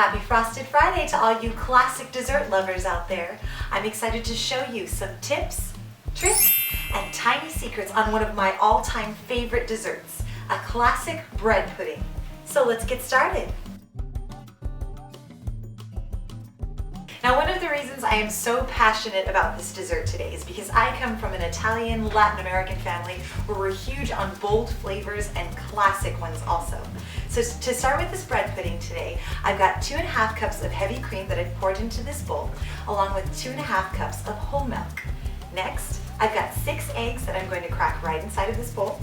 Happy Frosted Friday to all you classic dessert lovers out there. I'm excited to show you some tips, tricks, and tiny secrets on one of my all-time favorite desserts, a classic bread pudding. So let's get started. Now, one of the reasons I am so passionate about this dessert today is because I come from an Italian Latin American family where we're huge on bold flavors and classic ones also. So to start with this bread pudding today, I've got 2½ cups of heavy cream that I've poured into this bowl, along with 2½ cups of whole milk. Next, I've got 6 eggs that I'm going to crack right inside of this bowl.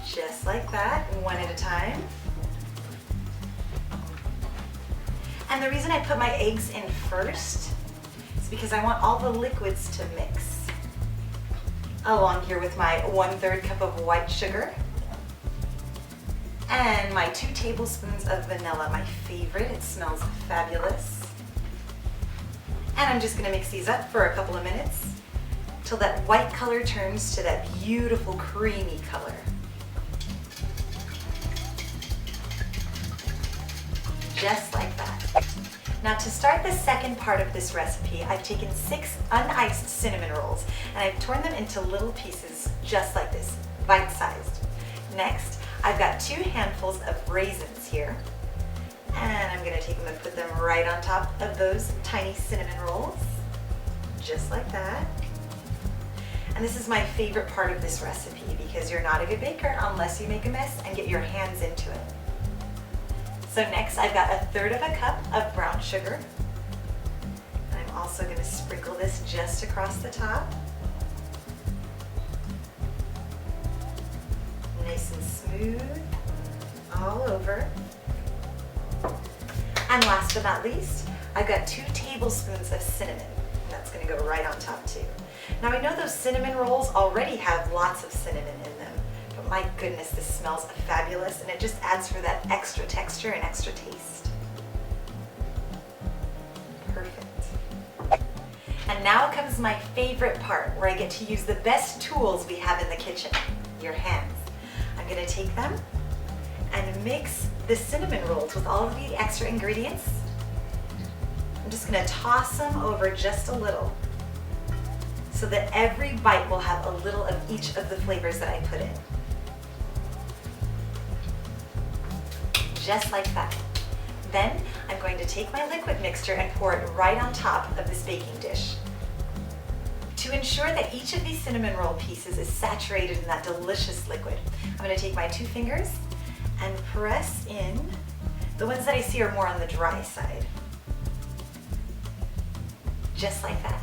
Just like that, one at a time. And the reason I put my eggs in first is because I want all the liquids to mix. Along here with my 1/3 cup of white sugar and my 2 tablespoons of vanilla, my favorite. It smells fabulous. And I'm just gonna mix these up for a couple of minutes till that white color turns to that beautiful creamy color. Just like that. Now, to start the second part of this recipe, I've taken 6 uniced cinnamon rolls and I've torn them into little pieces just like this, bite-sized. Next, I've got 2 handfuls of raisins here, and I'm gonna take them and put them right on top of those tiny cinnamon rolls, just like that. And this is my favorite part of this recipe because you're not a good baker unless you make a mess and get your hands into it. So next, I've got 1/3 cup of brown sugar. And I'm also going to sprinkle this just across the top. Nice and smooth all over. And last but not least, I've got 2 tablespoons of cinnamon. And that's going to go right on top too. Now, I know those cinnamon rolls already have lots of cinnamon in them. But my goodness, this smells fabulous, and it just adds for that extra texture and extra taste. Perfect. And now comes my favorite part, where I get to use the best tools we have in the kitchen, your hands. I'm gonna take them and mix the cinnamon rolls with all of the extra ingredients. I'm just gonna toss them over just a little so that every bite will have a little of each of the flavors that I put in. Just like that. Then I'm going to take my liquid mixture and pour it right on top of this baking dish. To ensure that each of these cinnamon roll pieces is saturated in that delicious liquid, I'm going to take my 2 fingers and press in. The ones that I see are more on the dry side. Just like that.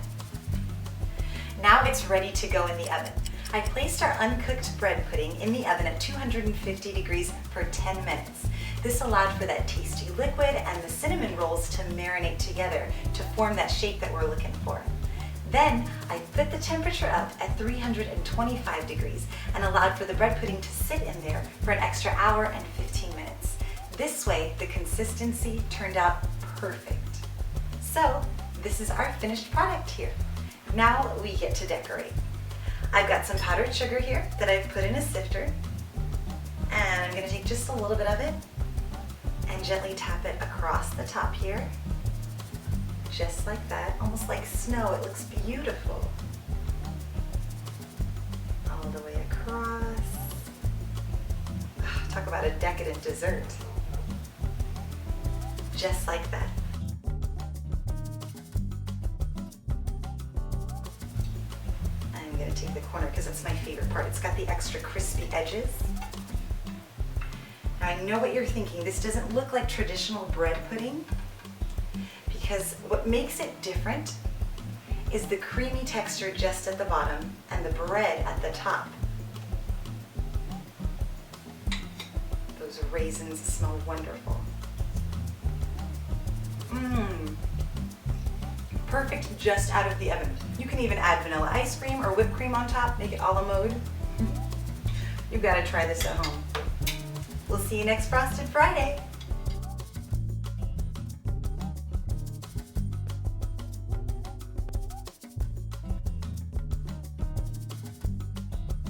Now it's ready to go in the oven. I placed our uncooked bread pudding in the oven at 250 degrees for 10 minutes. This allowed for that tasty liquid and the cinnamon rolls to marinate together to form that shape that we're looking for. Then I put the temperature up at 325 degrees and allowed for the bread pudding to sit in there for an extra hour and 15 minutes. This way, the consistency turned out perfect. So this is our finished product here. Now we get to decorate. I've got some powdered sugar here that I've put in a sifter, and I'm going to take just a little bit of it and gently tap it across the top here, just like that, almost like snow. It looks beautiful. All the way across. Talk about a decadent dessert. Just like that. I'm going to take the corner because it's my favorite part. It's got the extra crispy edges. Now, I know what you're thinking. This doesn't look like traditional bread pudding because what makes it different is the creamy texture just at the bottom and the bread at the top. Those raisins smell wonderful. Perfect just out of the oven. You can even add vanilla ice cream or whipped cream on top, make it a la mode. You've got to try this at home. We'll see you next Frosted Friday.